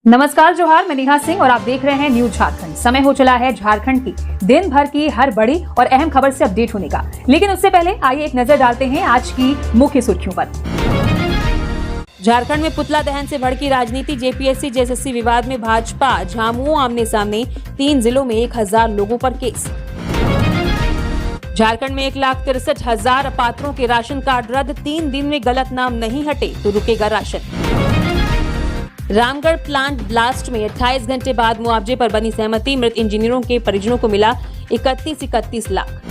नमस्कार, जोहार। मैं नेहा सिंह और आप देख रहे हैं न्यूज झारखंड। समय हो चला है झारखंड की दिन भर की हर बड़ी और अहम खबर से अपडेट होने का, लेकिन उससे पहले आइए एक नजर डालते हैं आज की मुख्य सुर्खियों पर। झारखंड में पुतला दहन से भड़की राजनीति, जेपीएससी जेएसएससी विवाद में भाजपा झामुमो आमने सामने, 3 जिलों में 1000 लोगों पर केस। झारखंड में 1,63,000 अपात्रों के राशन कार्ड रद्द, 3 दिन में गलत नाम नहीं हटे तो रुकेगा राशन। रामगढ़ प्लांट ब्लास्ट में 28 घंटे बाद मुआवजे पर बनी सहमति, मृत इंजीनियरों के परिजनों को मिला 31 लाख।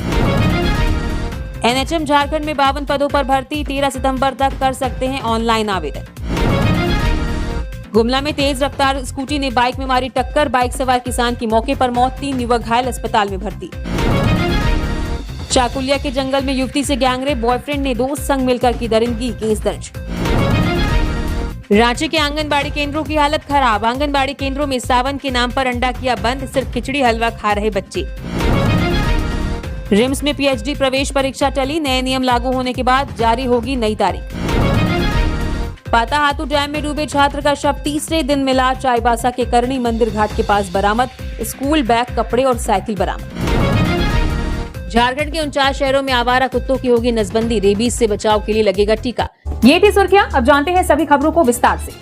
एनएचएम झारखंड में 52 पदों पर भर्ती, 13 सितंबर तक कर सकते हैं ऑनलाइन आवेदन। गुमला में तेज रफ्तार स्कूटी ने बाइक में मारी टक्कर, बाइक सवार किसान की मौके पर मौत, 3 युवक घायल, अस्पताल में भर्ती। चाकुलिया के जंगल में युवती से गैंगरेप, बॉयफ्रेंड ने दोस्त संग मिलकर की दरिंदगी, केस दर्ज। रांची के आंगनबाड़ी केंद्रों की हालत खराब, आंगनबाड़ी केंद्रों में सावन के नाम पर अंडा किया बंद, सिर्फ खिचड़ी हलवा खा रहे बच्चे। रिम्स में पीएचडी प्रवेश परीक्षा टली, नए नियम लागू होने के बाद जारी होगी नई तारीख। पाताहातू डैम में डूबे छात्र का शव तीसरे दिन मिला, चाईबासा के करणी मंदिर घाट के पास बरामद, स्कूल बैग, कपड़े और साइकिल बरामद। झारखंड के 49 शहरों में आवारा कुत्तों की होगी नसबंदी, रेबीज से बचाव के लिए लगेगा टीका। ये थी सुर्खियां, अब जानते हैं सभी खबरों को विस्तार से।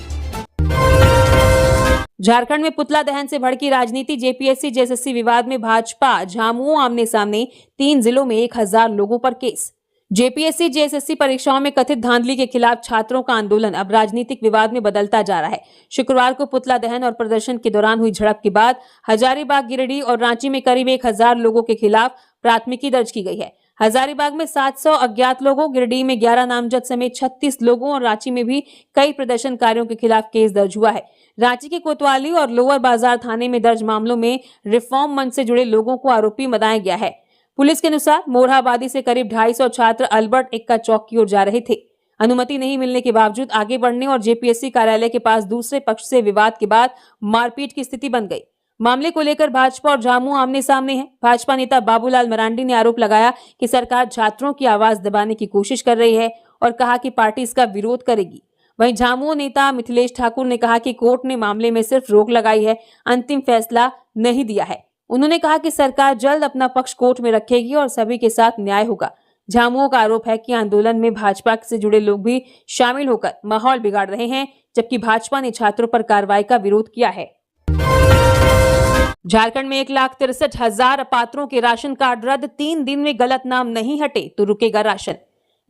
झारखंड में पुतला दहन से भड़की राजनीति, जेपीएससी जेएसएससी विवाद में भाजपा झामुमो आमने सामने, 3 जिलों में 1000 लोगों पर केस। जेपीएससी जेएसएससी परीक्षाओं में कथित धांधली के खिलाफ छात्रों का आंदोलन अब राजनीतिक विवाद में बदलता जा रहा है। शुक्रवार को पुतला दहन और प्रदर्शन के दौरान हुई झड़प के बाद हजारीबाग, गिरिडीह और रांची में करीब 1000 लोगों के खिलाफ प्राथमिकी दर्ज की गई है। हजारीबाग में 700 अज्ञात लोगों, गिरिडीह में 11 नामजद समेत 36 लोगों और रांची में भी कई प्रदर्शनकारियों के खिलाफ केस दर्ज हुआ है। रांची के कोतवाली और लोअर बाजार थाने में दर्ज मामलों में रिफॉर्म मंच से जुड़े लोगों को आरोपी बनाया गया है। पुलिस के अनुसार मोरहाबादी से करीब 250 छात्र अल्बर्ट एक्का चौक की ओर जा रहे थे। अनुमति नहीं मिलने के बावजूद आगे बढ़ने और जेपीएससी कार्यालय के पास दूसरे पक्ष से विवाद के बाद मारपीट की स्थिति बन गई। मामले को लेकर भाजपा और झामुमो आमने सामने हैं। भाजपा नेता बाबूलाल मरांडी ने आरोप लगाया कि सरकार छात्रों की आवाज दबाने की कोशिश कर रही है और कहा कि पार्टी इसका विरोध करेगी। वहीं झामुमो नेता मिथिलेश ठाकुर ने कहा कि कोर्ट ने मामले में सिर्फ रोक लगाई है, अंतिम फैसला नहीं दिया है। उन्होंने कहा कि सरकार जल्द अपना पक्ष कोर्ट में रखेगी और सभी के साथ न्याय होगा। झामुमो का आरोप है कि आंदोलन में भाजपा से जुड़े लोग भी शामिल होकर माहौल बिगाड़ रहे हैं, जबकि भाजपा ने छात्रों पर कार्रवाई का विरोध किया है। झारखंड में 1,63,000 अपात्रों के राशन कार्ड रद्द, 3 दिन में गलत नाम नहीं हटे तो रुकेगा राशन।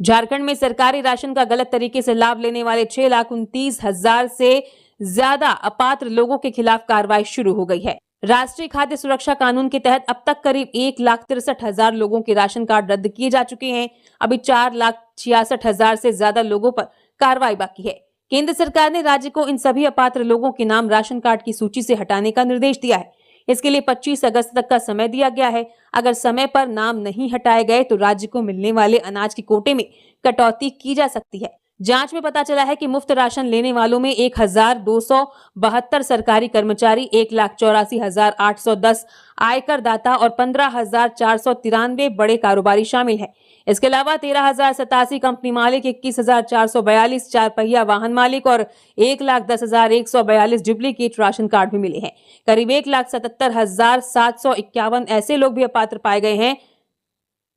झारखंड में सरकारी राशन का गलत तरीके से लाभ लेने वाले 6,29,000 से ज्यादा अपात्र लोगों के खिलाफ कार्रवाई शुरू हो गई है। राष्ट्रीय खाद्य सुरक्षा कानून के तहत अब तक करीब 1,63,000 लोगों के राशन कार्ड रद्द किए जा चुके हैं। अभी 4,66,000 से ज्यादा लोगों पर कार्रवाई बाकी है। केंद्र सरकार ने राज्य को इन सभी अपात्र लोगों के नाम राशन कार्ड की सूची से हटाने का निर्देश दिया है। इसके लिए 25 अगस्त तक का समय दिया गया है। अगर समय पर नाम नहीं हटाए गए तो राज्य को मिलने वाले अनाज के कोटे में कटौती की जा सकती है। जांच में पता चला है कि मुफ्त राशन लेने वालों में 1272 सरकारी कर्मचारी, 1,84,810 आयकर दाता और 15,493 बड़े कारोबारी शामिल हैं। इसके अलावा 13,087 कंपनी मालिक, 21,442 चार पहिया वाहन मालिक और 1,10,142 डुप्लीकेट राशन कार्ड भी मिले हैं। करीब 1,77,751 ऐसे लोग भी अपात्र पाए गए हैं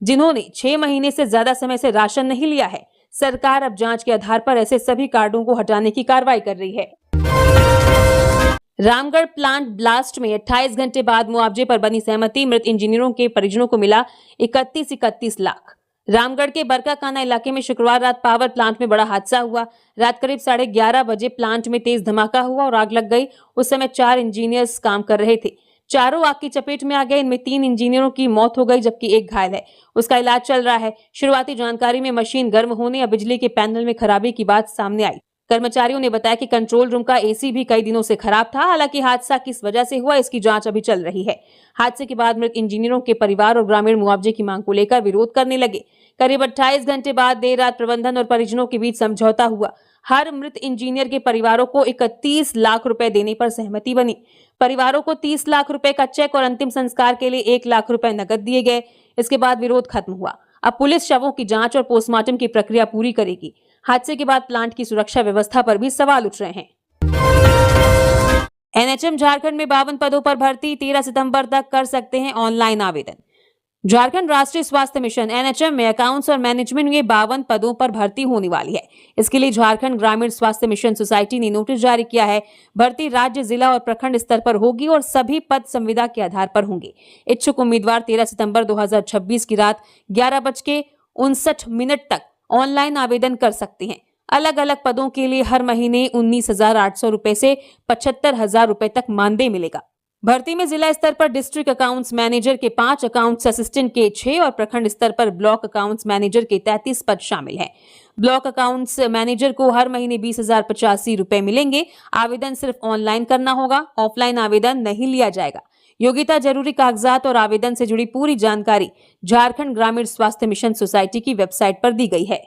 जिन्होंने 6 महीने से ज्यादा समय से राशन नहीं लिया है। सरकार अब जांच के आधार पर ऐसे सभी कार्डों को हटाने की कार्रवाई कर रही है। रामगढ़ प्लांट ब्लास्ट में 28 घंटे बाद मुआवजे पर बनी सहमति, मृत इंजीनियरों के परिजनों को मिला 31 लाख। रामगढ़ के बरकाकाना इलाके में शुक्रवार रात पावर प्लांट में बड़ा हादसा हुआ। रात करीब 11:30 बजे प्लांट में तेज धमाका हुआ और आग लग गई। उस समय 4 इंजीनियर्स काम कर रहे थे। चारों आग की चपेट में आ गए। इनमें 3 इंजीनियरों की मौत हो गई, जबकि एक घायल है, उसका इलाज चल रहा है। शुरुआती जानकारी में मशीन गर्म होने या बिजली के पैनल में खराबी की बात सामने आई। कर्मचारियों ने बताया कि कंट्रोल रूम का एसी भी कई दिनों से खराब था। हालांकि हादसा किस वजह से हुआ, इसकी जांच अभी चल रही है। हादसे के बाद मृत इंजीनियरों के परिवार और ग्रामीण मुआवजे की मांग को लेकर विरोध करने लगे। करीब 28 घंटे बाद देर रात प्रबंधन और परिजनों के बीच समझौता हुआ। हर मृत इंजीनियर के परिवारों को 31 लाख रुपए देने पर सहमति बनी। परिवारों को 30 लाख रुपए का चेक और अंतिम संस्कार के लिए 1 लाख रुपए नकद दिए गए। इसके बाद विरोध खत्म हुआ। अब पुलिस शवों की जांच और पोस्टमार्टम की प्रक्रिया पूरी करेगी। हादसे के बाद प्लांट की सुरक्षा व्यवस्था पर भी सवाल उठ रहे हैं। एनएचएम झारखंड में 52 पदों पर भर्ती, 13 सितंबर तक कर सकते हैं ऑनलाइन आवेदन। झारखंड राष्ट्रीय स्वास्थ्य मिशन एनएचएम में अकाउंट्स और मैनेजमेंट में 52 पदों पर भर्ती होने वाली है। इसके लिए झारखंड ग्रामीण स्वास्थ्य मिशन सोसाइटी ने नोटिस जारी किया है। भर्ती राज्य, जिला और प्रखंड स्तर पर होगी और सभी पद संविदा के आधार पर होंगे। इच्छुक उम्मीदवार 13 सितंबर 2026 की रात 11:59 तक ऑनलाइन आवेदन कर सकते हैं। अलग अलग पदों के लिए हर महीने 19,800 रुपए से 75,000 रुपए तक मानदेय मिलेगा। भर्ती में जिला स्तर पर डिस्ट्रिक्ट अकाउंट्स मैनेजर के 5, अकाउंट्स असिस्टेंट के 6 और प्रखंड स्तर पर ब्लॉक अकाउंट्स मैनेजर के 33 पद शामिल हैं। ब्लॉक अकाउंट्स मैनेजर को हर महीने 20,085 रुपए मिलेंगे। आवेदन सिर्फ ऑनलाइन करना होगा, ऑफलाइन आवेदन नहीं लिया जाएगा। योग्यता, जरूरी कागजात और आवेदन से जुड़ी पूरी जानकारी झारखंड ग्रामीण स्वास्थ्य मिशन सोसाइटी की वेबसाइट पर दी गई है।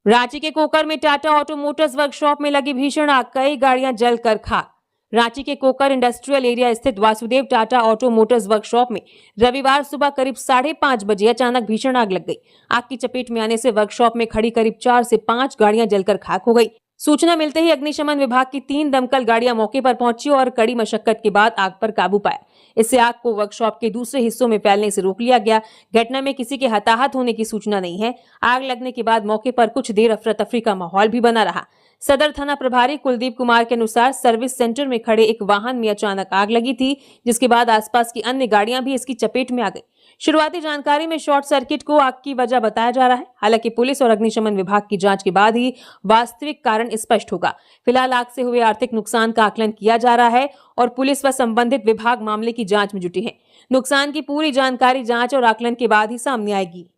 रांची के कोकर में टाटा ऑटोमोटर्स वर्कशॉप में लगी भीषण आग, कई गाड़ियां जलकर खाक। रांची के कोकर इंडस्ट्रियल एरिया स्थित Vasudev Tata auto Motors workshop में रविवार सुबह करीब 5:30 बजे अचानक भीषण आग लग गई। आग की चपेट में आने से वर्कशॉप में खड़ी करीब 4 से 5 गाड़ियां जलकर खाक हो गई। सूचना मिलते ही अग्निशमन विभाग की 3 दमकल गाड़ियां मौके पर पहुंची और कड़ी मशक्कत के बाद आग पर काबू पाया। इससे आग को वर्कशॉप के दूसरे हिस्सों में फैलने से रोक लिया गया। घटना में किसी के हताहत होने की सूचना नहीं है। आग लगने के बाद मौके पर कुछ देर अफरा तफरी का माहौल भी बना रहा। सदर थाना प्रभारी कुलदीप कुमार के अनुसार सर्विस सेंटर में खड़े एक वाहन में अचानक आग लगी थी, जिसके बाद आसपास की अन्य गाड़ियां भी इसकी चपेट में आ गई। शुरुआती जानकारी में शॉर्ट सर्किट को आग की वजह बताया जा रहा है। हालांकि पुलिस और अग्निशमन विभाग की जांच के बाद ही वास्तविक कारण स्पष्ट होगा। फिलहाल आग से हुए आर्थिक नुकसान का आकलन किया जा रहा है और पुलिस व संबंधित विभाग मामले की जांच में जुटे हैं। नुकसान की पूरी जानकारी जांच और आकलन के बाद ही सामने आएगी।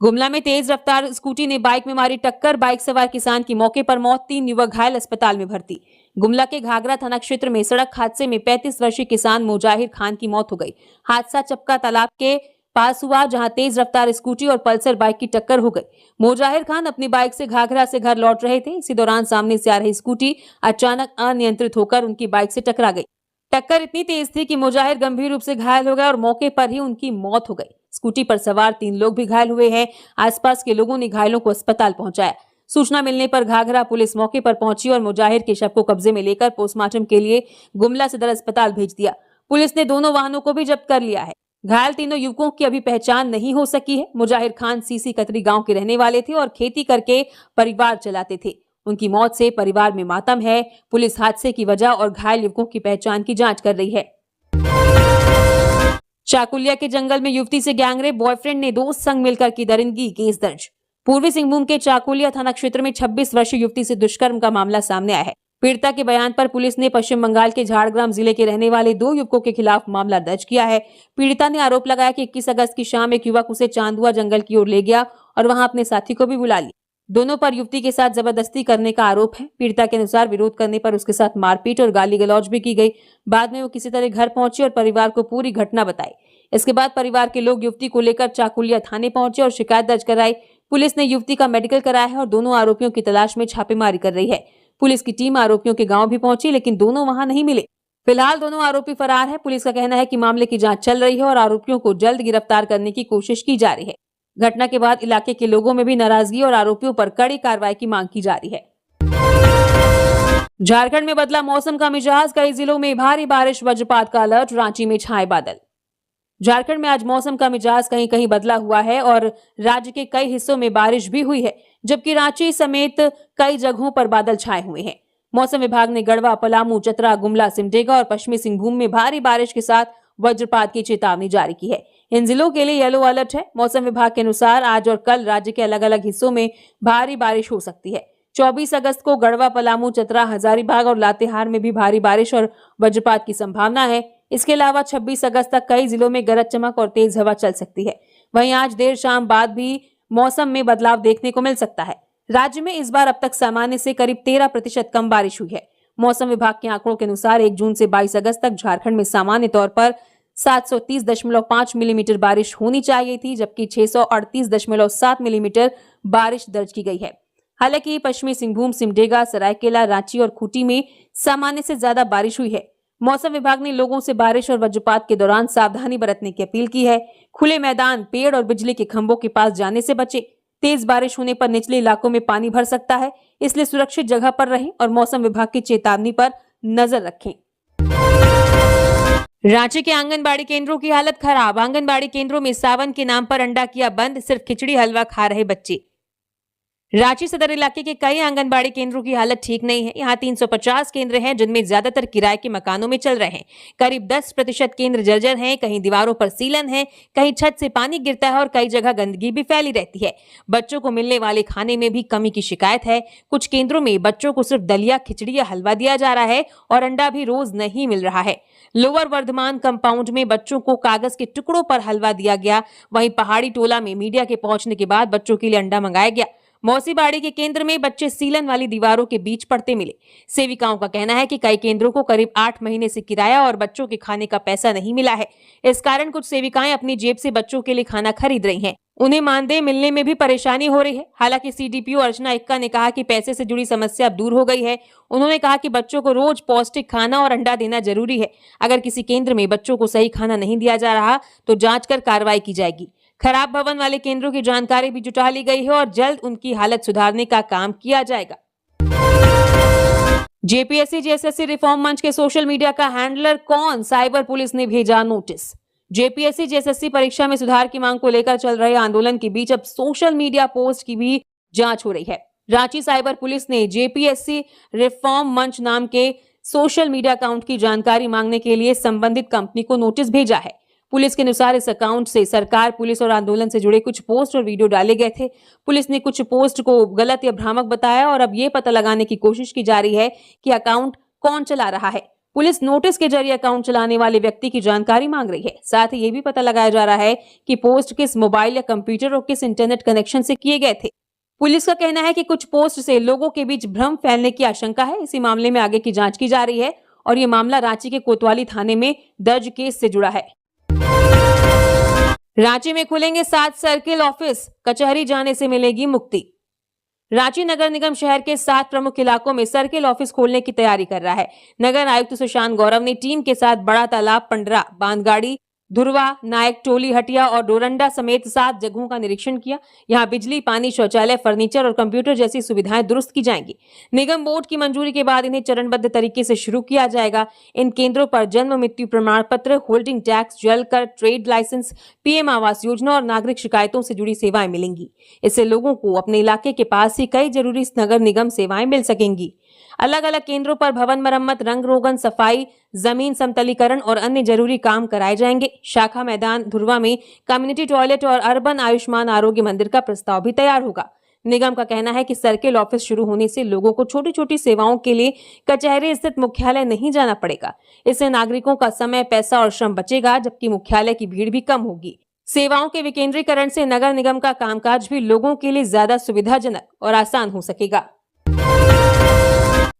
गुमला में तेज रफ्तार स्कूटी ने बाइक में मारी टक्कर, बाइक सवार किसान की मौके पर मौत, 3 युवक घायल, अस्पताल में भर्ती। गुमला के घाघरा थाना क्षेत्र में सड़क हादसे में 35 वर्षीय किसान मोजाहिर खान की मौत हो गई। हादसा चपका तालाब के पास हुआ, जहां तेज रफ्तार स्कूटी और पल्सर बाइक की टक्कर हो गई। मोजाहिर खान अपनी बाइक से घाघरा से घर लौट रहे थे। इसी दौरान सामने से आ रही स्कूटी अचानक अनियंत्रित होकर उनकी बाइक से टकरा गई। टक्कर इतनी तेज थी कि मोजाहिर गंभीर रूप से घायल हो गए और मौके पर ही उनकी मौत हो गई। स्कूटी पर सवार 3 लोग भी घायल हुए हैं। आसपास के लोगों ने घायलों को अस्पताल पहुंचाया। सूचना मिलने पर घाघरा पुलिस मौके पर पहुंची और मोजाहिर के शव को कब्जे में लेकर पोस्टमार्टम के लिए गुमला सदर अस्पताल भेज दिया। पुलिस ने दोनों वाहनों को भी जब्त कर लिया है। घायल तीनों युवकों की अभी पहचान नहीं हो सकी है। मोजाहिर खान सीसी कतरी गांव के रहने वाले थे और खेती करके परिवार चलाते थे। उनकी मौत से परिवार में मातम है। पुलिस हादसे की वजह और घायल युवकों की पहचान की जांच कर रही है। चाकुलिया के जंगल में युवती से गैंगरेप, बॉयफ्रेंड ने दोस्त संग मिलकर की दरिंदगी, केस दर्ज। पूर्वी सिंहभूम के चाकुलिया थाना क्षेत्र में 26 वर्षीय युवती से दुष्कर्म का मामला सामने आया है। पीड़िता के बयान पर पुलिस ने पश्चिम बंगाल के झारग्राम जिले के रहने वाले 2 युवकों के खिलाफ मामला दर्ज किया है। पीड़िता ने आरोप लगाया कि 21 अगस्त की शाम एक युवक उसे चांदुआ जंगल की ओर ले गया और वहां अपने साथी को भी बुला लिया। दोनों पर युवती के साथ जबरदस्ती करने का आरोप है। पीड़िता के अनुसार विरोध करने पर उसके साथ मारपीट और गाली गलौज भी की गई। बाद में वो किसी तरह घर पहुंची और परिवार को पूरी घटना बताई। इसके बाद परिवार के लोग युवती को लेकर चाकुलिया थाने पहुंचे और शिकायत दर्ज कराई। पुलिस ने युवती का मेडिकल कराया है और दोनों आरोपियों की तलाश में छापेमारी कर रही है। पुलिस की टीम आरोपियों के गांव भी पहुंची, लेकिन दोनों वहां नहीं मिले। फिलहाल दोनों आरोपी फरार है। पुलिस का कहना है कि मामले की जांच चल रही है और आरोपियों को जल्द गिरफ्तार करने की कोशिश की जा रही है। घटना के बाद इलाके के लोगों में भी नाराजगी और आरोपियों पर कड़ी कार्रवाई की मांग की जा रही है। झारखंड में बदला मौसम का मिजाज, कई जिलों में भारी बारिश, वज्रपात का अलर्ट, रांची में छाए बादल। झारखंड में आज मौसम का मिजाज कहीं कहीं बदला हुआ है और राज्य के कई हिस्सों में बारिश भी हुई है, जबकि रांची समेत कई जगहों पर बादल छाए हुए हैं। मौसम विभाग ने गढ़वा, पलामू, चतरा, गुमला, सिमडेगा और पश्चिमी सिंहभूम में भारी बारिश के साथ वज्रपात की चेतावनी जारी की है। इन जिलों के लिए येलो अलर्ट है। मौसम विभाग के अनुसार आज और कल राज्य के अलग अलग हिस्सों में भारी बारिश हो सकती है। 24 अगस्त को गढ़वा, पलामू, चतरा, हजारीबाग और लातेहार में भी भारी बारिश और वज्रपात की संभावना है। इसके अलावा 26 अगस्त तक कई जिलों में गरज चमक और तेज हवा चल सकती है। वहीं आज देर शाम बाद भी मौसम में बदलाव देखने को मिल सकता है। राज्य में इस बार अब तक सामान्य से करीब 13% कम बारिश हुई है। मौसम विभाग के आंकड़ों के अनुसार 1 जून से 22 अगस्त तक झारखंड में सामान्य तौर पर 730.5 मिलीमीटर बारिश होनी चाहिए थी, जबकि 638.7 मिलीमीटर बारिश दर्ज की गई है। हालांकि पश्चिमी सिंहभूम, सिमडेगा, सरायकेला, रांची और खूंटी में सामान्य से ज्यादा बारिश हुई है। मौसम विभाग ने लोगों से बारिश और वज्रपात के दौरान सावधानी बरतने की अपील की है। खुले मैदान, पेड़ और बिजली के खंभों के पास जाने से बचे। तेज बारिश होने पर निचले इलाकों में पानी भर सकता है, इसलिए सुरक्षित जगह पर रहें और मौसम विभाग की चेतावनी पर नजर रखें। रांची के आंगनबाड़ी केंद्रों की हालत खराब। आंगनबाड़ी केंद्रों में सावन के नाम पर अंडा किया बंद, सिर्फ खिचड़ी हलवा खा रहे बच्चे। रांची सदर इलाके के कई आंगनबाड़ी केंद्रों की हालत ठीक नहीं है। यहाँ 350 केंद्र हैं, जिनमें ज्यादातर किराए के मकानों में चल रहे हैं। करीब 10% केंद्र जर्जर हैं, कहीं दीवारों पर सीलन है, कहीं छत से पानी गिरता है और कई जगह गंदगी भी फैली रहती है। बच्चों को मिलने वाले खाने में भी कमी की शिकायत है। कुछ केंद्रों में बच्चों को सिर्फ दलिया, खिचड़ी या हलवा दिया जा रहा है और अंडा भी रोज नहीं मिल रहा है। लोअर वर्धमान कंपाउंड में बच्चों को कागज के टुकड़ों पर हलवा दिया गया। वहीं पहाड़ी टोला में मीडिया के पहुंचने के बाद बच्चों के लिए अंडा मंगाया गया। मौसीबाड़ी के केंद्र में बच्चे सीलन वाली दीवारों के बीच पड़ते मिले। सेविकाओं का कहना है कि कई केंद्रों को करीब 8 महीने से किराया और बच्चों के खाने का पैसा नहीं मिला है। इस कारण कुछ सेविकाएं अपनी जेब से बच्चों के लिए खाना खरीद रही हैं। उन्हें मानदेय मिलने में भी परेशानी हो रही है। हालांकि सीडीपीओ अर्चना इक्का ने कहा कि पैसे से जुड़ी समस्या अब दूर हो गई है। उन्होंने कहा कि बच्चों को रोज पौष्टिक खाना और अंडा देना जरूरी है। अगर किसी केंद्र में बच्चों को सही खाना नहीं दिया जा रहा तो जांच कर कार्रवाई की जाएगी। खराब भवन वाले केंद्रों की जानकारी भी जुटा ली गई है और जल्द उनकी हालत सुधारने का काम किया जाएगा। जेपीएससी जेएसएससी रिफॉर्म मंच के सोशल मीडिया का हैंडलर कौन, साइबर पुलिस ने भेजा नोटिस। जेपीएससी जेएसएससी परीक्षा में सुधार की मांग को लेकर चल रहे आंदोलन के बीच अब सोशल मीडिया पोस्ट की भी जांच हो रही है। रांची साइबर पुलिस ने जेपीएससी रिफॉर्म मंच नाम के सोशल मीडिया अकाउंट की जानकारी मांगने के लिए संबंधित कंपनी को नोटिस भेजा है। पुलिस के अनुसार इस अकाउंट से सरकार, पुलिस और आंदोलन से जुड़े कुछ पोस्ट और वीडियो डाले गए थे। पुलिस ने कुछ पोस्ट को गलत या भ्रामक बताया और अब ये पता लगाने की कोशिश की जा रही है कि अकाउंट कौन चला रहा है। पुलिस नोटिस के जरिए अकाउंट चलाने वाले व्यक्ति की जानकारी मांग रही है। साथ ही ये भी पता लगाया जा रहा है कि पोस्ट किस मोबाइल या कंप्यूटर और किस इंटरनेट कनेक्शन से किए गए थे। पुलिस का कहना है कि कुछ पोस्ट से लोगों के बीच भ्रम फैलने की आशंका है। इसी मामले में आगे की जांच की जा रही है और ये मामला रांची के कोतवाली थाने में दर्ज केस से जुड़ा है। रांची में खुलेंगे 7 सर्किल ऑफिस, कचहरी जाने से मिलेगी मुक्ति। रांची नगर निगम शहर के 7 प्रमुख इलाकों में सर्किल ऑफिस खोलने की तैयारी कर रहा है। नगर आयुक्त सुशांत गौरव ने टीम के साथ बड़ा तालाब, पंडरा, बांधगाड़ी, धुरवा, नायक टोली, हटिया और डोरंडा समेत 7 जगहों का निरीक्षण किया। यहाँ बिजली, पानी, शौचालय, फर्नीचर और कंप्यूटर जैसी सुविधाएं दुरुस्त की जाएंगी। निगम बोर्ड की मंजूरी के बाद इन्हें चरणबद्ध तरीके से शुरू किया जाएगा। इन केंद्रों पर जन्म मृत्यु प्रमाण पत्र, होल्डिंग टैक्स, जल कर, trade licence, PM Awas Yojana और नागरिक शिकायतों से जुड़ी सेवाएं मिलेंगी। इससे लोगों को अपने इलाके के पास ही कई जरूरी नगर निगम सेवाएं मिल सकेंगी। अलग अलग केंद्रों पर भवन मरम्मत, रंग रोगन, सफाई, जमीन समतलीकरण और अन्य जरूरी काम कराए जाएंगे। शाखा मैदान धुरवा में कम्युनिटी टॉयलेट और अर्बन आयुष्मान आरोग्य मंदिर का प्रस्ताव भी तैयार होगा। निगम का कहना है कि सर्किल ऑफिस शुरू होने से लोगों को छोटी छोटी सेवाओं के लिए कचहरी स्थित मुख्यालय नहीं जाना पड़ेगा। इससे नागरिकों का समय, पैसा और श्रम बचेगा, जबकि मुख्यालय की भीड़ भी कम होगी। सेवाओं के विकेंद्रीकरण से नगर निगम का कामकाज भी लोगों के लिए ज्यादा सुविधाजनक और आसान हो सकेगा।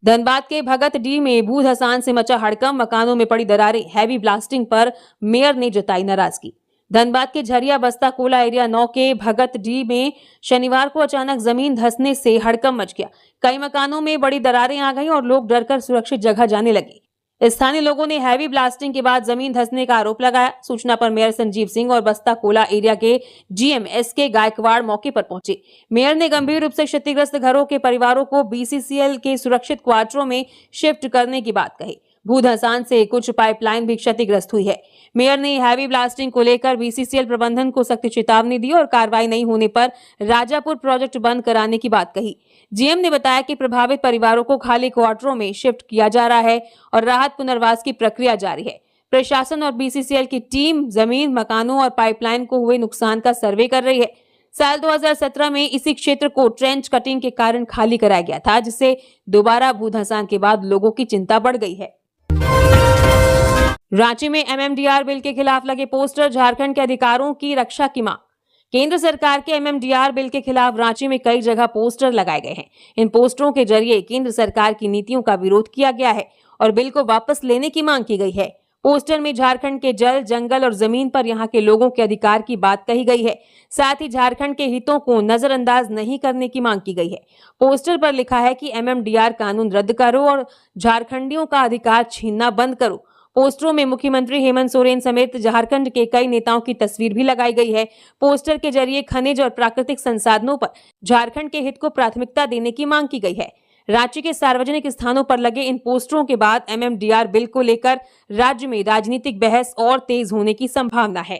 धनबाद के भगत डी में बूढ़ हसान से मचा हड़कंप, मकानों में पड़ी दरारें, हैवी ब्लास्टिंग पर मेयर ने जताई नाराजगी। धनबाद के झरिया बस्ता कोला एरिया 9 के भगत डी में शनिवार को अचानक जमीन धंसने से हड़कंप मच गया। कई मकानों में बड़ी दरारें आ गईं और लोग डरकर सुरक्षित जगह जाने लगे। स्थानीय लोगों ने हैवी ब्लास्टिंग के बाद जमीन धंसने का आरोप लगाया। सूचना पर मेयर संजीव सिंह और बस्ता कोला एरिया के जीएम एसके गायकवाड़ मौके पर पहुंचे। मेयर ने गंभीर रूप से क्षतिग्रस्त घरों के परिवारों को बीसीसीएल के सुरक्षित क्वार्टरों में शिफ्ट करने की बात कही। भूधसान से कुछ पाइपलाइन भी क्षतिग्रस्त हुई है। मेयर ने हैवी ब्लास्टिंग को लेकर बीसीसीएल प्रबंधन को सख्त चेतावनी दी और कार्रवाई नहीं होने पर राजापुर प्रोजेक्ट बंद कराने की बात कही। जीएम ने बताया कि प्रभावित परिवारों को खाली क्वार्टरों में शिफ्ट किया जा रहा है और राहत पुनर्वास की प्रक्रिया जारी है। प्रशासन और बीसीसीएल की टीम जमीन, मकानों और पाइपलाइन को हुए नुकसान का सर्वे कर रही है। साल 2017 में इसी क्षेत्र को ट्रेंच कटिंग के कारण खाली कराया गया था, जिससे दोबारा भूधसान के बाद लोगों की चिंता बढ़ गई है। रांची में एमएमडीआर बिल के खिलाफ लगे पोस्टर, झारखंड के अधिकारों की रक्षा की मांग। केंद्र सरकार के एमएमडीआर बिल के खिलाफ रांची में कई जगह पोस्टर लगाए गए हैं। इन पोस्टरों के जरिए केंद्र सरकार की नीतियों का विरोध किया गया है और बिल को वापस लेने की मांग की गई है। पोस्टर में झारखंड के जल, जंगल और जमीन पर यहां के लोगों के अधिकार की बात कही गई है। साथ ही झारखंड के हितों को नजरअंदाज नहीं करने की मांग की गई है। पोस्टर पर लिखा है कि एमएमडीआर कानून रद्द करो और झारखंडियों का अधिकार छीनना बंद करो। पोस्टरों में मुख्यमंत्री हेमंत सोरेन समेत झारखंड के कई नेताओं की तस्वीर भी लगाई गई है। पोस्टर के जरिए खनिज और प्राकृतिक संसाधनों पर झारखंड के हित को प्राथमिकता देने की मांग की गई है। राज्य के सार्वजनिक स्थानों पर लगे इन पोस्टरों के बाद MMDR बिल को लेकर राज्य में राजनीतिक बहस और तेज होने की संभावना है।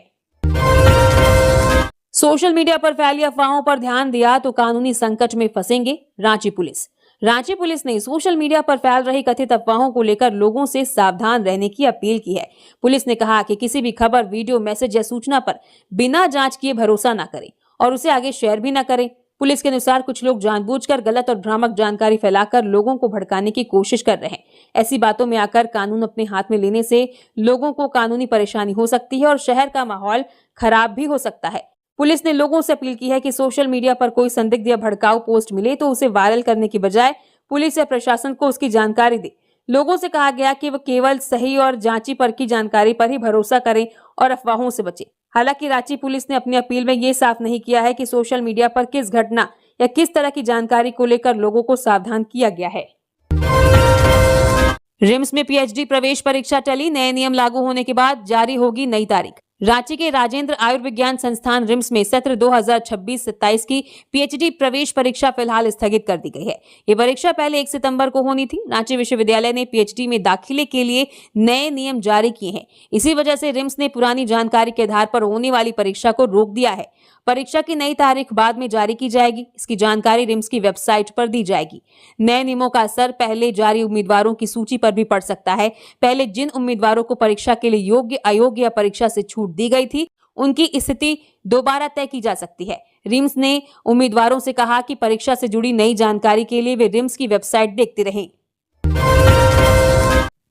सोशल मीडिया पर फैली अफवाहों पर ध्यान दिया तो कानूनी संकट में फंसेंगे रांची पुलिस। रांची पुलिस ने सोशल मीडिया पर फैल रही कथित अफवाहों को लेकर लोगों से सावधान रहने की अपील की है। पुलिस ने कहा कि किसी भी खबर, वीडियो, मैसेज या सूचना पर बिना जांच किए भरोसा न करें और उसे आगे शेयर भी न करें। पुलिस के अनुसार कुछ लोग जानबूझकर गलत और भ्रामक जानकारी फैलाकर लोगों को भड़काने की कोशिश कर रहे हैं। ऐसी बातों में आकर कानून अपने हाथ में लेने से लोगों को कानूनी परेशानी हो सकती है और शहर का माहौल खराब भी हो सकता है। पुलिस ने लोगों से अपील की है कि सोशल मीडिया पर कोई संदिग्ध या भड़काऊ पोस्ट मिले तो उसे वायरल करने की बजाय पुलिस या प्रशासन को उसकी जानकारी दे। लोगों से कहा गया कि वो केवल सही और जांची परखी जानकारी पर ही भरोसा करें और अफवाहों से बचें। हालांकि रांची पुलिस ने अपनी अपील में ये साफ नहीं किया है कि सोशल मीडिया पर किस घटना या किस तरह की जानकारी को लेकर लोगों को सावधान किया गया है। रिम्स में PhD प्रवेश परीक्षा टली, नए नियम लागू होने के बाद जारी होगी नई तारीख। रांची के राजेंद्र आयुर्विज्ञान संस्थान रिम्स में सत्र 2026-27 की PhD प्रवेश परीक्षा फिलहाल स्थगित कर दी गई है। ये परीक्षा पहले 1 सितंबर को होनी थी। रांची विश्वविद्यालय ने PhD में दाखिले के लिए नए नियम जारी किए हैं। इसी वजह से रिम्स ने पुरानी जानकारी के आधार पर होने वाली परीक्षा को रोक दिया है। परीक्षा की नई तारीख बाद में जारी की जाएगी। इसकी जानकारी रिम्स की वेबसाइट पर दी जाएगी। नए नियमों का असर पहले जारी उम्मीदवारों की सूची पर भी पड़ सकता है। पहले जिन उम्मीदवारों को परीक्षा के लिए योग्य, अयोग्य या परीक्षा से छूट दी गई थी, उनकी स्थिति दोबारा तय की जा सकती है। रिम्स ने उम्मीदवारों से कहा कि परीक्षा से जुड़ी नई जानकारी के लिए वे रिम्स की वेबसाइट देखते रहें।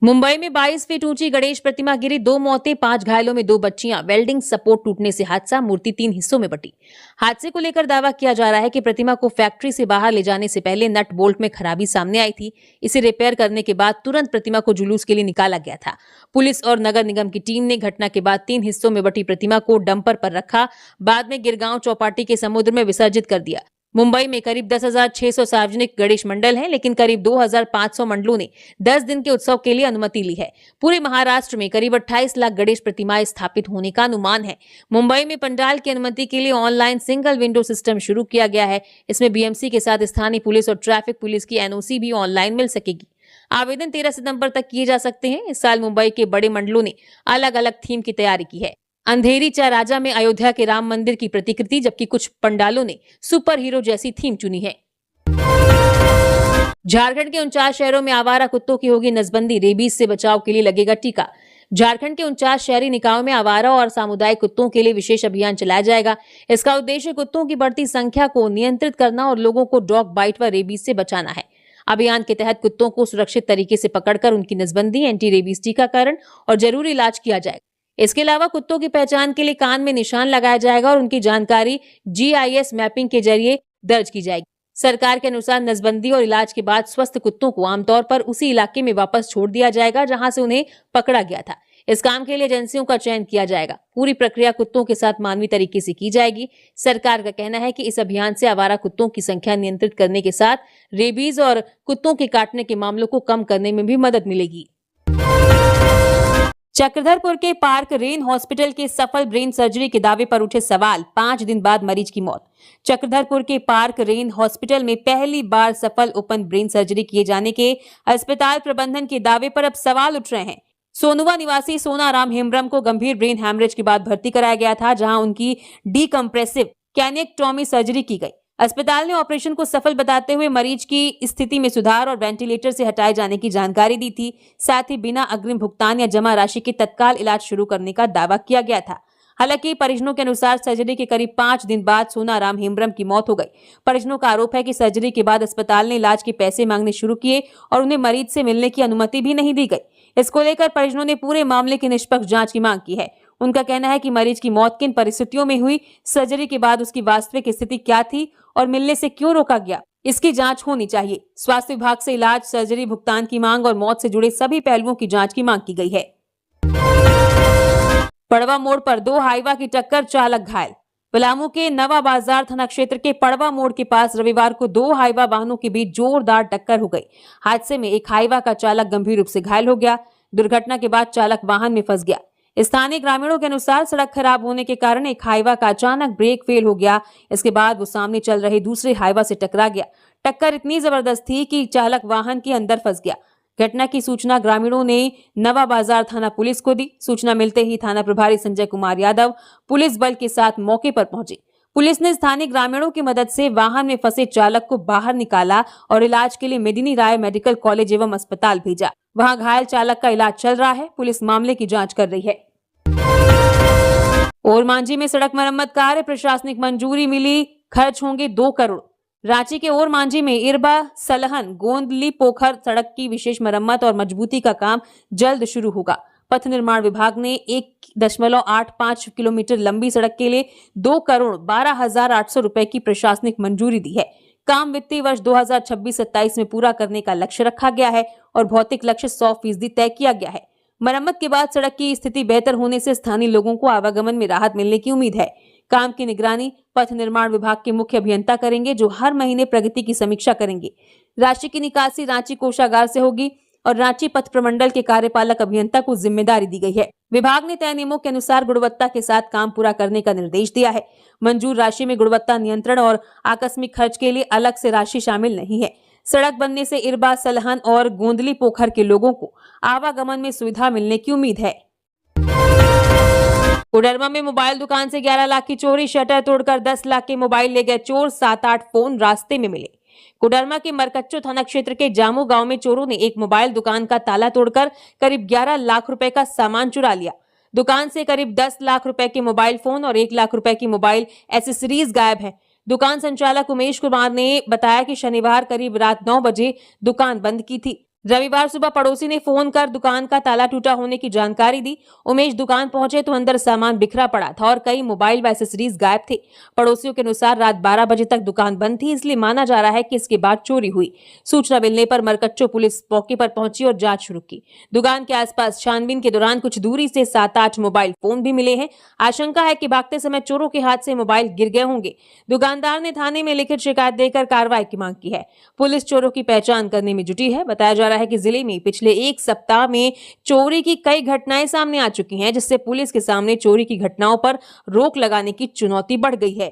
मुंबई में 22 फीट ऊंची गणेश प्रतिमा गिरी, 2 मौतें, 5 घायलों में 2 बच्चियां। वेल्डिंग सपोर्ट टूटने से हादसा, मूर्ति 3 हिस्सों में बटी। हादसे को लेकर दावा किया जा रहा है कि प्रतिमा को फैक्ट्री से बाहर ले जाने से पहले नट बोल्ट में खराबी सामने आई थी। इसे रिपेयर करने के बाद तुरंत प्रतिमा को जुलूस के लिए निकाला गया था। पुलिस और नगर निगम की टीम ने घटना के बाद 3 हिस्सों में बटी प्रतिमा को डंपर पर रखा, बाद में गिरगांव चौपाटी के समुद्र में विसर्जित कर दिया। मुंबई में करीब 10,600 सार्वजनिक गणेश मंडल हैं, लेकिन करीब 2,500 मंडलों ने 10 दिन के उत्सव के लिए अनुमति ली है। पूरे महाराष्ट्र में करीब 28 लाख गणेश प्रतिमाएं स्थापित होने का अनुमान है। मुंबई में पंडाल की अनुमति के लिए ऑनलाइन सिंगल विंडो सिस्टम शुरू किया गया है। इसमें BMC के साथ स्थानीय पुलिस और ट्रैफिक पुलिस की NOC भी ऑनलाइन मिल सकेगी। आवेदन 13 सितंबर तक किए जा सकते हैं। इस साल मुंबई के बड़े मंडलों ने अलग अलग थीम की तैयारी की है। अंधेरी चा राजा में अयोध्या के राम मंदिर की प्रतिकृति, जबकि कुछ पंडालों ने सुपर हीरो जैसी थीम चुनी है। झारखंड के 49 शहरों में आवारा कुत्तों की होगी नसबंदी, रेबीज से बचाव के लिए लगेगा टीका। झारखंड के 49 शहरी निकायों में आवारा और सामुदायिक कुत्तों के लिए विशेष अभियान चलाया जाएगा। इसका उद्देश्य कुत्तों की बढ़ती संख्या को नियंत्रित करना और लोगों को डॉग बाइट व रेबीज से बचाना है। अभियान के तहत कुत्तों को सुरक्षित तरीके से पकड़कर उनकी नसबंदी, एंटी रेबीज टीकाकरण और जरूरी इलाज किया जाएगा। इसके अलावा कुत्तों की पहचान के लिए कान में निशान लगाया जाएगा और उनकी जानकारी GIS मैपिंग के जरिए दर्ज की जाएगी। सरकार के अनुसार नसबंदी और इलाज के बाद स्वस्थ कुत्तों को आमतौर पर उसी इलाके में वापस छोड़ दिया जाएगा जहां से उन्हें पकड़ा गया था। इस काम के लिए एजेंसियों का चयन किया जाएगा। पूरी प्रक्रिया कुत्तों के साथ मानवीय तरीके से की जाएगी। सरकार का कहना है कि इस अभियान से आवारा कुत्तों की संख्या नियंत्रित करने के साथ रेबीज और कुत्तों के काटने के मामलों को कम करने में भी मदद मिलेगी। चक्रधरपुर के पार्क रेन हॉस्पिटल के सफल ब्रेन सर्जरी के दावे पर उठे सवाल, 5 दिन बाद मरीज की मौत। चक्रधरपुर के पार्क रेन हॉस्पिटल में पहली बार सफल ओपन ब्रेन सर्जरी किए जाने के अस्पताल प्रबंधन के दावे पर अब सवाल उठ रहे हैं। सोनुवा निवासी सोनाराम हेम्ब्रम को गंभीर ब्रेन हैमरेज के बाद भर्ती कराया गया था, जहां उनकी डीकम्प्रेसिव कैनेक्टोमी सर्जरी की गई। अस्पताल ने ऑपरेशन को सफल बताते हुए मरीज की स्थिति में सुधार और वेंटिलेटर से हटाए जाने की जानकारी दी थी। साथ ही बिना अग्रिम भुगतान या जमा राशि के तत्काल इलाज शुरू करने का दावा किया गया था। हालांकि परिजनों के अनुसार सर्जरी के करीब 5 दिन बाद सोनाराम हेम्ब्रम की मौत हो गई। परिजनों का आरोप है कि सर्जरी के बाद अस्पताल ने इलाज के पैसे मांगने शुरू किए और उन्हें मरीज से मिलने की अनुमति भी नहीं दी गई। इसको लेकर परिजनों ने पूरे मामले की निष्पक्ष जांच की मांग की है। उनका कहना है कि मरीज की मौत किन परिस्थितियों में हुई, सर्जरी के बाद उसकी वास्तविक स्थिति क्या थी और मिलने से क्यों रोका गया, इसकी जांच होनी चाहिए। स्वास्थ्य विभाग से इलाज, सर्जरी, भुगतान की मांग और मौत से जुड़े सभी पहलुओं की जांच की मांग की गई है। पड़वा मोड़ पर 2 हाईवा की टक्कर, चालक घायल। पलामू के नवा बाजार थाना क्षेत्र के पड़वा मोड़ के पास रविवार को 2 हाईवा वाहनों के बीच जोरदार टक्कर हो गई। हादसे में एक हाईवा का चालक गंभीर रूप से घायल हो गया, दुर्घटना के बाद चालक वाहन में फंस गया। स्थानीय ग्रामीणों के अनुसार सड़क खराब होने के कारण एक हाईवा का अचानक ब्रेक फेल हो गया। इसके बाद वो सामने चल रहे दूसरे हाईवा से टकरा गया। टक्कर इतनी जबरदस्त थी कि चालक वाहन के अंदर फंस गया। घटना की सूचना ग्रामीणों ने नवा बाजार थाना पुलिस को दी। सूचना मिलते ही थाना प्रभारी संजय कुमार यादव पुलिस बल के साथ मौके पर पहुंचे। पुलिस ने स्थानीय ग्रामीणों की मदद से वाहन में फंसे चालक को बाहर निकाला और इलाज के लिए मेदिनी राय मेडिकल कॉलेज एवं अस्पताल भेजा। वहां घायल चालक का इलाज चल रहा है। पुलिस मामले की जांच कर रही है। ओरमांझी में सड़क मरम्मत कार्य, प्रशासनिक मंजूरी मिली, खर्च होंगे 2 करोड़। रांची के ओरमांझी में इरबा सलहन गोंदली पोखर सड़क की विशेष मरम्मत और मजबूती का काम जल्द शुरू होगा। पथ निर्माण विभाग ने 1.85 किलोमीटर लंबी सड़क के लिए 2,12,800 रुपए की प्रशासनिक मंजूरी दी है। काम वित्तीय वर्ष 2026-27 में पूरा करने का लक्ष्य रखा गया है और भौतिक लक्ष्य 100% तय किया गया है। मरम्मत के बाद सड़क की स्थिति बेहतर होने से स्थानीय लोगों को आवागमन में राहत मिलने की उम्मीद है। काम की निगरानी पथ निर्माण विभाग के मुख्य अभियंता करेंगे, जो हर महीने प्रगति की समीक्षा करेंगे। राशि की निकासी रांची कोषागार से होगी और रांची पथ प्रमंडल के कार्यपालक अभियंता को जिम्मेदारी दी गई है। विभाग ने तय नियमों के अनुसार गुणवत्ता के साथ काम पूरा करने का निर्देश दिया है। मंजूर राशि में गुणवत्ता नियंत्रण और आकस्मिक खर्च के लिए अलग से राशि शामिल नहीं है। सड़क बनने से इरबा सलहन और गोंदली पोखर के लोगों को आवागमन में सुविधा मिलने की उम्मीद है। कोडरमा में मोबाइल दुकान से 11 लाख की चोरी, शटर तोड़कर 10 लाख के मोबाइल ले गए चोर, 7-8 फोन रास्ते में मिले। कोडरमा के मरकच्चो थाना क्षेत्र के जामू गांव में चोरों ने एक मोबाइल दुकान का ताला तोड़कर करीब 11 लाख रुपए का सामान चुरा लिया। दुकान से करीब 10 लाख रुपए के मोबाइल फोन और 1 लाख रुपए की मोबाइल एसेसरीज गायब है। दुकान संचालक उमेश कुमार ने बताया कि शनिवार करीब रात 9 बजे दुकान बंद की थी। रविवार सुबह पड़ोसी ने फोन कर दुकान का ताला टूटा होने की जानकारी दी। उमेश दुकान पहुंचे तो अंदर सामान बिखरा पड़ा था और कई मोबाइल व एसेसरीज गायब थे। पड़ोसियों के अनुसार रात 12 बजे तक दुकान बंद थी, इसलिए माना जा रहा है कि इसके बाद चोरी हुई। सूचना मिलने पर मरकच्चो पुलिस मौके पर पहुंची और जांच शुरू की। दुकान के आसपास छानबीन के दौरान कुछ दूरी से 7-8 मोबाइल फोन भी मिले हैं। आशंका है कि भागते समय चोरों के हाथ से मोबाइल गिर गए होंगे। दुकानदार ने थाने में लिखित शिकायत देकर कार्रवाई की मांग की है। पुलिस चोरों की पहचान करने में जुटी है। बताया जा रहा है कि जिले में पिछले 1 सप्ताह में चोरी की कई घटनाएं सामने आ चुकी हैं, जिससे पुलिस के सामने चोरी की घटनाओं पर रोक लगाने की चुनौती बढ़ गई है।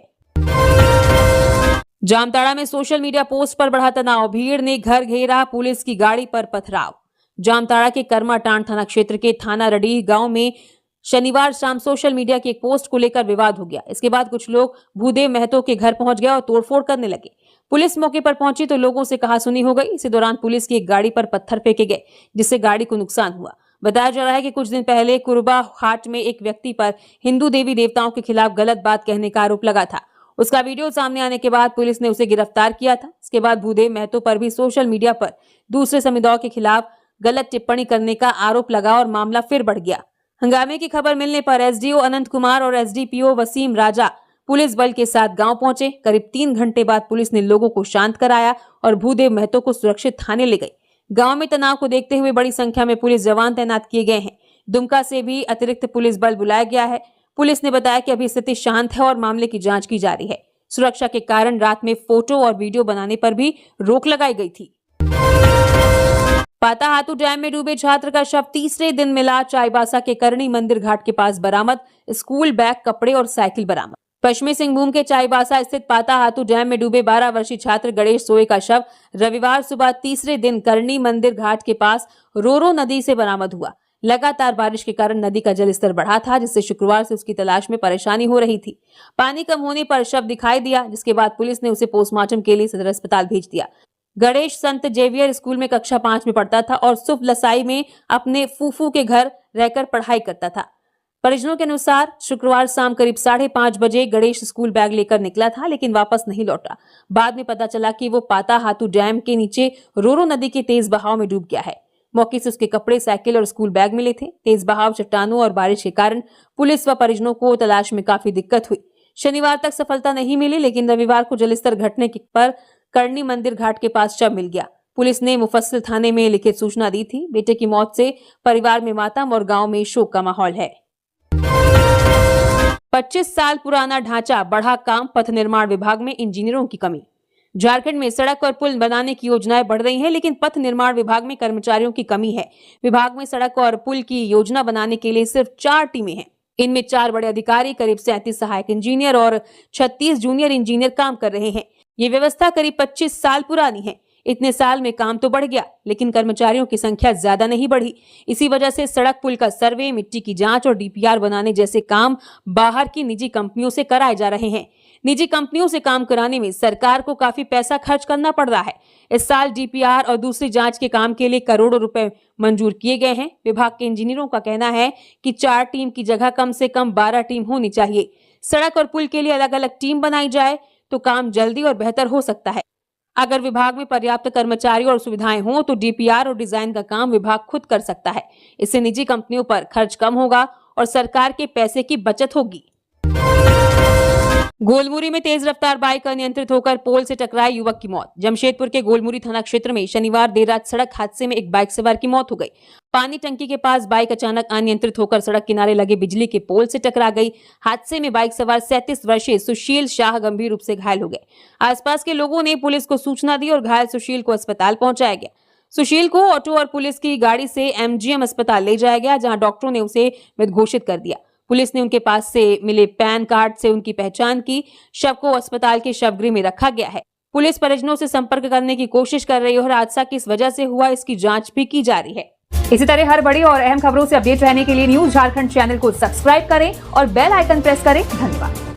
जामताड़ा में सोशल मीडिया पोस्ट पर बढ़ा तनाव, भीड़ ने घर घेरा, पुलिस की गाड़ी पर पथराव। जामताड़ा के कर्माटांड थाना क्षेत्र के थाना रडीह गांव में शनिवार शाम सोशल मीडिया की एक पोस्ट को लेकर विवाद हो गया। इसके बाद कुछ लोग भूदेव महतो के घर पहुंच गए और तोड़फोड़ करने लगे। पुलिस मौके पर पहुंची तो लोगों से कहासुनी हो गई। इसी दौरान पुलिस की एक गाड़ी पर पत्थर फेंके गए, जिससे गाड़ी को नुकसान हुआ। बताया जा रहा है कि कुछ दिन पहले कुरबा हाट में एक व्यक्ति पर हिंदू देवी देवताओं के खिलाफ गलत बात कहने का आरोप लगा था। उसका वीडियो सामने आने के बाद पुलिस ने उसे गिरफ्तार किया था। इसके बाद भूदेव महतो पर भी सोशल मीडिया पर दूसरे समुदायों के खिलाफ गलत टिप्पणी करने का आरोप लगा और मामला फिर बढ़ गया। हंगामे की खबर मिलने पर एसडीओ अनंत कुमार और एसडीपीओ वसीम राजा पुलिस बल के साथ गांव पहुंचे। करीब 3 घंटे बाद पुलिस ने लोगों को शांत कराया और भूदेव महतो को सुरक्षित थाने ले गई। गांव में तनाव को देखते हुए बड़ी संख्या में पुलिस जवान तैनात किए गए हैं। दुमका से भी अतिरिक्त पुलिस बल बुलाया गया है। पुलिस ने बताया कि अभी स्थिति शांत है और मामले की जांच की जा रही है। सुरक्षा के कारण रात में फोटो और वीडियो बनाने पर भी रोक लगाई गई थी। पाताहातू डैम में डूबे छात्र का शव तीसरे दिन मिला, चाईबासा के करणी मंदिर घाट के पास बरामद। स्कूल बैग, कपड़े और साइकिल बरामद। पश्चिमी सिंहभूम के चाईबासा स्थित पाताहातू डैम में डूबे 12 वर्षीय छात्र गणेश सोए का शव रविवार सुबह तीसरे दिन करणी मंदिर घाट के पास रोरो नदी से बरामद हुआ। लगातार बारिश के कारण नदी का जलस्तर बढ़ा था, जिससे शुक्रवार से उसकी तलाश में परेशानी हो रही थी। पानी कम होने पर शव दिखाई दिया, जिसके बाद पुलिस ने उसे पोस्टमार्टम के लिए सदर अस्पताल भेज दिया। गणेश संत जेवियर स्कूल में कक्षा 5 में पढ़ता था और सुफ लसाई में अपने फूफू के घर रहकर पढ़ाई करता था। परिजनों के अनुसार शुक्रवार शाम करीब 5:30 बजे गणेश स्कूल बैग लेकर निकला था, लेकिन वापस नहीं लौटा। बाद में पता चला कि वो पाताहातू डैम के नीचे रोरो नदी के तेज बहाव में डूब गया है। मौके से उसके कपड़े, साइकिल और स्कूल बैग मिले थे। तेज बहाव, चट्टानों और बारिश के कारण पुलिस व परिजनों को तलाश में काफी दिक्कत हुई। शनिवार तक सफलता नहीं मिली, लेकिन रविवार को जलस्तर घटने पर करणी मंदिर घाट के पास शव मिल गया। पुलिस ने मुफस्सिल थाने में लिखित सूचना दी थी। बेटे की मौत से परिवार में मातम और गांव में शोक का माहौल है। 25 साल पुराना ढांचा, बढ़ा काम, पथ निर्माण विभाग में इंजीनियरों की कमी। झारखंड में सड़क और पुल बनाने की योजनाएं बढ़ रही हैं, लेकिन पथ निर्माण विभाग में कर्मचारियों की कमी है। विभाग में सड़क और पुल की योजना बनाने के लिए सिर्फ 4 टीमें हैं। इनमें 4 बड़े अधिकारी, करीब 37 सहायक इंजीनियर और 36 जूनियर इंजीनियर काम कर रहे हैं। ये व्यवस्था करीब 25 साल पुरानी है। इतने साल में काम तो बढ़ गया, लेकिन कर्मचारियों की संख्या ज्यादा नहीं बढ़ी। इसी वजह से सड़क पुल का सर्वे, मिट्टी की जांच और डीपीआर बनाने जैसे काम बाहर की निजी कंपनियों से कराए जा रहे हैं। निजी कंपनियों से काम कराने में सरकार को काफी पैसा खर्च करना पड़ रहा है। इस साल डीपीआर और दूसरी जांच के काम के लिए करोड़ों रुपए मंजूर किए गए हैं। विभाग के इंजीनियरों का कहना है कि 4 टीम की जगह कम से कम 12 टीम होनी चाहिए। सड़क और पुल के लिए अलग अलग टीम बनाई जाए तो काम जल्दी और बेहतर हो सकता है। अगर विभाग में पर्याप्त कर्मचारी और सुविधाएं हों तो डीपीआर और डिजाइन का काम विभाग खुद कर सकता है। इससे निजी कंपनियों पर खर्च कम होगा और सरकार के पैसे की बचत होगी। गोलमुरी में तेज रफ्तार बाइक अनियंत्रित होकर पोल से टकराए युवक की मौत। जमशेदपुर के गोलमुरी थाना क्षेत्र में शनिवार देर रात सड़क हादसे में एक बाइक सवार की मौत हो गई। पानी टंकी के पास बाइक अचानक अनियंत्रित होकर सड़क किनारे लगे बिजली के पोल से टकरा गई। हादसे में बाइक सवार 37 वर्षीय सुशील शाह गंभीर रूप से घायल हो गए। आसपास के लोगों ने पुलिस को सूचना दी और घायल सुशील को अस्पताल पहुंचाया गया। सुशील को ऑटो और पुलिस की गाड़ी से एमजीएम अस्पताल ले जाया गया, जहां डॉक्टरों ने उसे मृत घोषित कर दिया। पुलिस ने उनके पास से मिले पैन कार्ड से उनकी पहचान की। शव को अस्पताल के शवगृह में रखा गया है। पुलिस परिजनों से संपर्क करने की कोशिश कर रही है और हादसा किस वजह से हुआ इसकी जांच भी की जा रही है। इसी तरह हर बड़ी और अहम खबरों से अपडेट रहने के लिए न्यूज झारखंड चैनल को सब्सक्राइब करें और बेल आइकन प्रेस करें। धन्यवाद।